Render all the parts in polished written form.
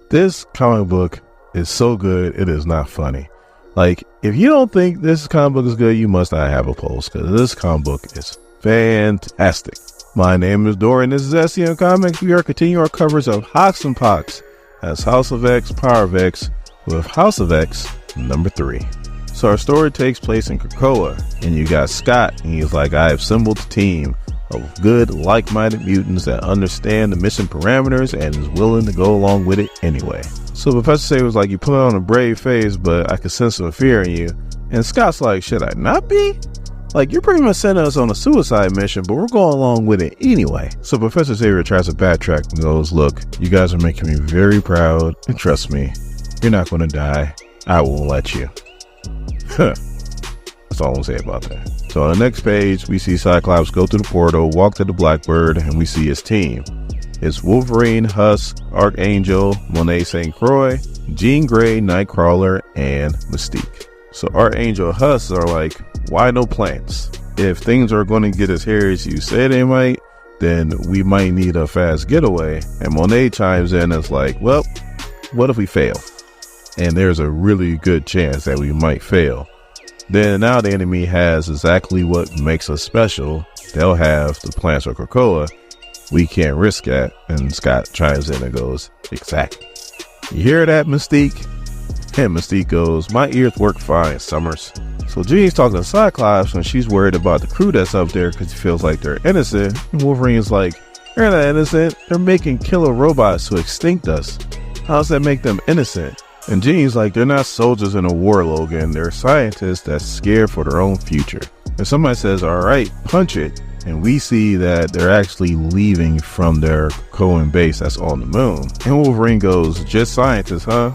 This comic book is so good, it is not funny. Like, if you don't think this comic book is good, you must not have a pulse, because this comic book is fantastic. My name is Dorian, this is SCM Comics. We are continuing our coverage of Hox and Pox as House of X, Power of X, with House of X number 3. So our story takes place in Krakoa, and you got Scott, and he's like, I have assembled a team of good, like-minded mutants that understand the mission parameters and is willing to go along with it anyway. So Professor Xavier was like, you put on a brave face, but I can sense some fear in you. And Scott's like, should I not be? Like, you're pretty much sending us on a suicide mission, but we're going along with it anyway. So Professor Xavier tries to backtrack and goes, look, you guys are making me very proud, and trust me, you're not going to die. I won't let you. That's all I'm saying about that. So on the next page, we see Cyclops go through the portal, walk to the Blackbird, and we see his team. It's Wolverine, Husk, Archangel, Monet St. Croix, Jean Grey, Nightcrawler, and Mystique. So Archangel and Husk are like, why no plants? If things are going to get as hairy as you say they might, then we might need a fast getaway. And Monet chimes in and is like, well, what if we fail? And there's a really good chance that we might fail. Then now the enemy has exactly what makes us special. They'll have the plants of Krakoa. We can't risk that. And Scott chimes in and goes, exactly. You hear that, Mystique? And Mystique goes, my ears work fine, Summers. So Jean's talking to Cyclops when she's worried about the crew that's up there because she feels like they're innocent. And Wolverine's like, they're not innocent. They're making killer robots to extinct us. How does that make them innocent? And Jean's like, they're not soldiers in a war, Logan. They're scientists that's scared for their own future. And somebody says, all right, punch it. And we see that they're actually leaving from their Krakoan base that's on the moon. And Wolverine goes, just scientists, huh?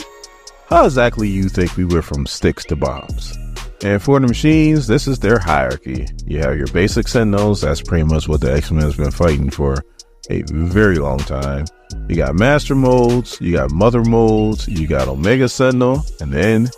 How exactly you think we went from sticks to bombs? And for the machines, this is their hierarchy. You have your basic Sentinels. That's pretty much what the X-Men has been fighting for a very long time. You got Master Molds, you got Mother Molds, you got Omega Sentinel, and then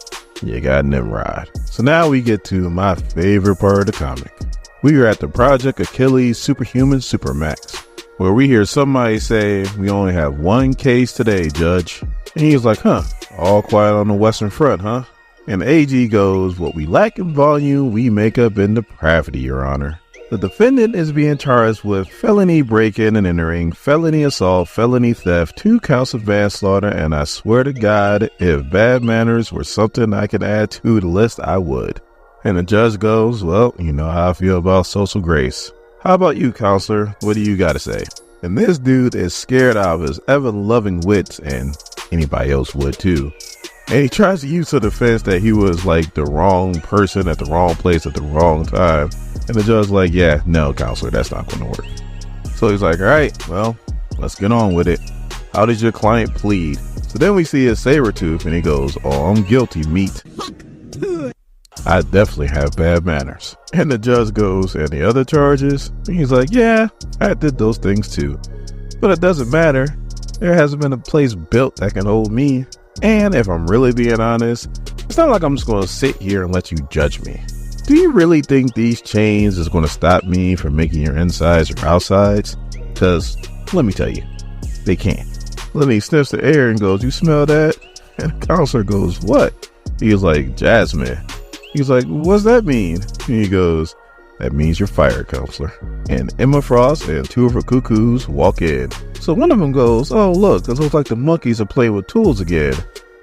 you got Nimrod. So now we get to my favorite part of the comic. We are at the Project Achilles Superhuman Supermax, where we hear somebody say, we only have one case today, Judge. And he's like, huh, all quiet on the Western Front, huh? And AG goes, what we lack in volume, we make up in depravity, Your Honor. The defendant is being charged with felony break-in and entering, felony assault, felony theft, 2 counts of manslaughter, and I swear to God, if bad manners were something I could add to the list, I would. And the judge goes, well, you know how I feel about social grace. How about you, counselor? What do you got to say? And this dude is scared out of his ever-loving wits, and anybody else would too. And he tries to use the defense that he was like the wrong person at the wrong place at the wrong time. And the judge's like, yeah, no, counselor, that's not going to work. So he's like, all right, well, let's get on with it. How does your client plead? So then we see his Sabretooth and he goes, oh, I'm guilty, meat. I definitely have bad manners. And the judge goes, and the other charges? And he's like, yeah, I did those things too. But it doesn't matter. There hasn't been a place built that can hold me. And if I'm really being honest, it's not like I'm just going to sit here and let you judge me. Do you really think these chains is going to stop me from making your insides or outsides? Because, let me tell you, they can't. Then he sniffs the air and goes, you smell that? And the counselor goes, what? He's like, jasmine. He's like, what's that mean? And he goes, that means you're fired, counselor. And Emma Frost and 2 of her cuckoos walk in. So one of them goes, oh, look, it looks like the monkeys are playing with tools again.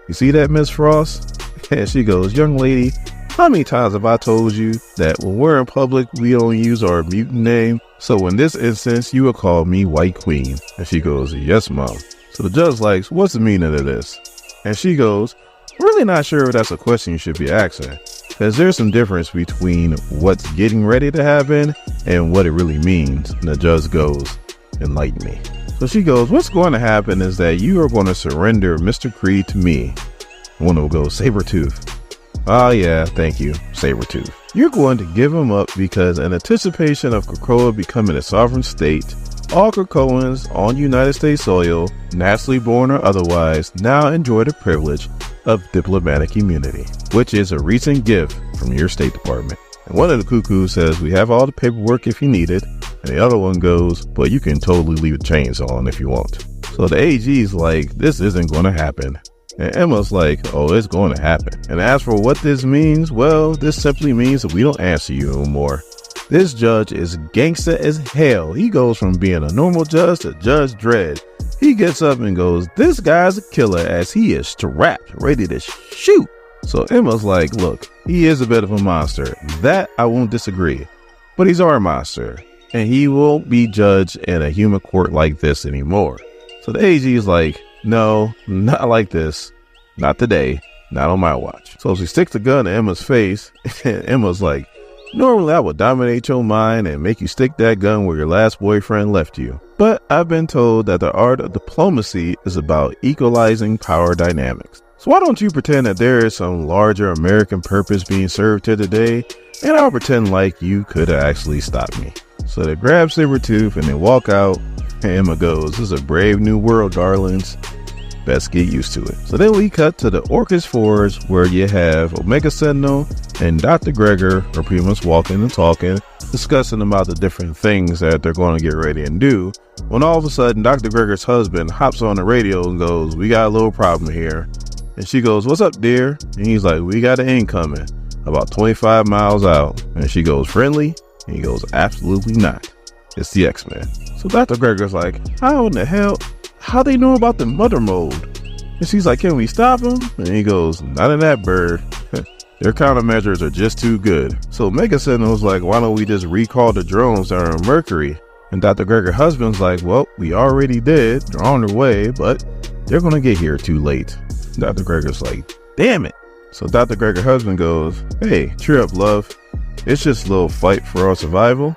You see that, Miss Frost? And she goes, young lady, how many times have I told you that when we're in public, we don't use our mutant name? So in this instance, you will call me White Queen. And she goes, yes, Mom. So the judge likes, what's the meaning of this? And she goes, really not sure if that's a question you should be asking. Because there's some difference between what's getting ready to happen and what it really means. And the judge goes, enlighten me. So she goes, what's going to happen is that you are going to surrender Mr. Creed to me. And one will go, Sabretooth. Oh yeah, thank you, Sabretooth. You're going to give him up because in anticipation of Krakoa becoming a sovereign state, all Krakoans on United States soil, naturally born or otherwise, now enjoy the privilege of diplomatic immunity, which is a recent gift from your State Department. And one of the cuckoos says, we have all the paperwork if you need it. And the other one goes, but you can totally leave the chains on if you want. So So the AG's like, this isn't going to happen. And Emma's like, oh, it's going to happen. And as for what this means, well, this simply means that we don't answer you no more. This judge is gangsta as hell. He goes from being a normal judge to Judge Dredd. He gets up and goes, this guy's a killer, as he is strapped, ready to shoot. So Emma's like, look, he is a bit of a monster. That I won't disagree. But he's our monster, and he won't be judged in a human court like this anymore. So the AG is like, no, not like this. Not today. Not on my watch. So she sticks the gun in Emma's face, and Emma's like, normally I would dominate your mind and make you stick that gun where your last boyfriend left you. But I've been told that the art of diplomacy is about equalizing power dynamics. So why don't you pretend that there is some larger American purpose being served here today, and I'll pretend like you could actually stop me. So they grab Sabretooth and they walk out, and Emma goes, this is a brave new world, darlings. Best get used to it. So then we cut to the Orchis Forge, where you have Omega Sentinel and Dr. Gregor are pretty much walking and talking, discussing about the different things that they're going to get ready and do, when all of a sudden Dr. Gregor's husband hops on the radio and goes, we got a little problem here. And she goes, what's up, dear? And he's like, we got an incoming about 25 miles out. And she goes, friendly? And he goes, absolutely not. It's the X-Men. So Dr. Gregor's like, how in the hell? How they know about the mother mode? And she's like, can we stop them? And he goes, not in that bird. Their countermeasures are just too good. So Mega Sentinel's like, why don't we just recall the drones that are on Mercury? And Dr. Gregor's husband's like, well, we already did. They're on their way, but they're going to get here too late. Dr. Gregor's like, damn it. So Dr. Gregor's husband goes, hey, cheer up, love. It's just a little fight for our survival.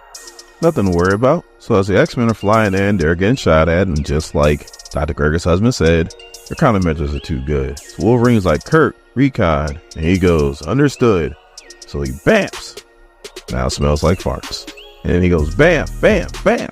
Nothing to worry about. So as the X-Men are flying in, they're getting shot at, and just like Dr. Gregor's husband said, their countermeasures are too good. So Wolverine's like, Kurt, recon. And he goes, understood. So he bamps. Now it smells like farts. And then he goes, bam, bam, bam.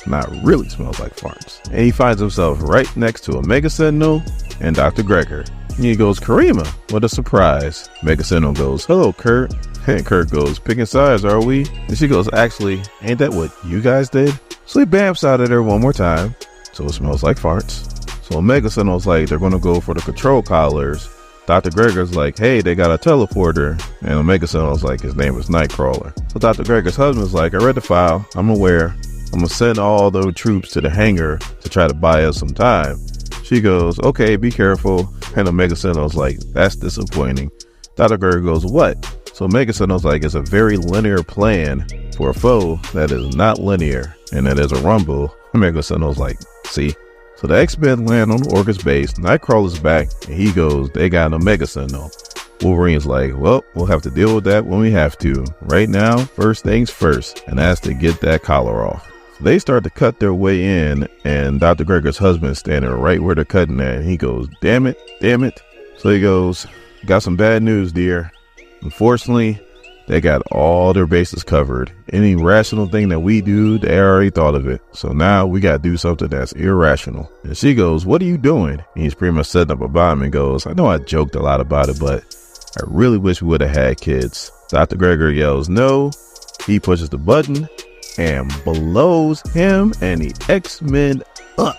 Now it really smells like farts. And he finds himself right next to a Mega Sentinel and Dr. Gregor. And he goes, Karima, what a surprise. Mega Sentinel goes, hello, Kurt. And Kurt goes, picking sides, are we? And she goes, actually, ain't that what you guys did? So he bamps out at her one more time. So it smells like farts. So Omega Sentinel's like, they're going to go for the control collars. Dr. Gregor's like, hey, they got a teleporter. And Omega Sentinel's like, his name is Nightcrawler. So Dr. Gregor's husband's like, I read the file. I'm aware. I'm going to send all the troops to the hangar to try to buy us some time. She goes, okay, be careful. And Omega Sentinel's like, that's disappointing. Dr. Gregor goes, what? So Omega Sentinel's like, it's a very linear plan for a foe that is not linear, and that is a rumble. Omega Sentinel's like, see? So the X-Men land on the Orchis base. Nightcrawler's back, and he goes, they got an Omega Sentinel. Wolverine's like, well, we'll have to deal with that when we have to. Right now, first things first, and that's to get that collar off. So they start to cut their way in, and Dr. Gregor's husband is standing right where they're cutting at, and he goes, damn it, damn it. So he goes, got some bad news, dear. Unfortunately, they got all their bases covered. Any rational thing that we do, they already thought of it. So now we got to do something that's irrational. And she goes, what are you doing? And he's pretty much setting up a bomb and goes, I know I joked a lot about it, but I really wish we would have had kids. Dr. Gregor yells, no. He pushes the button and blows him and the X-Men up.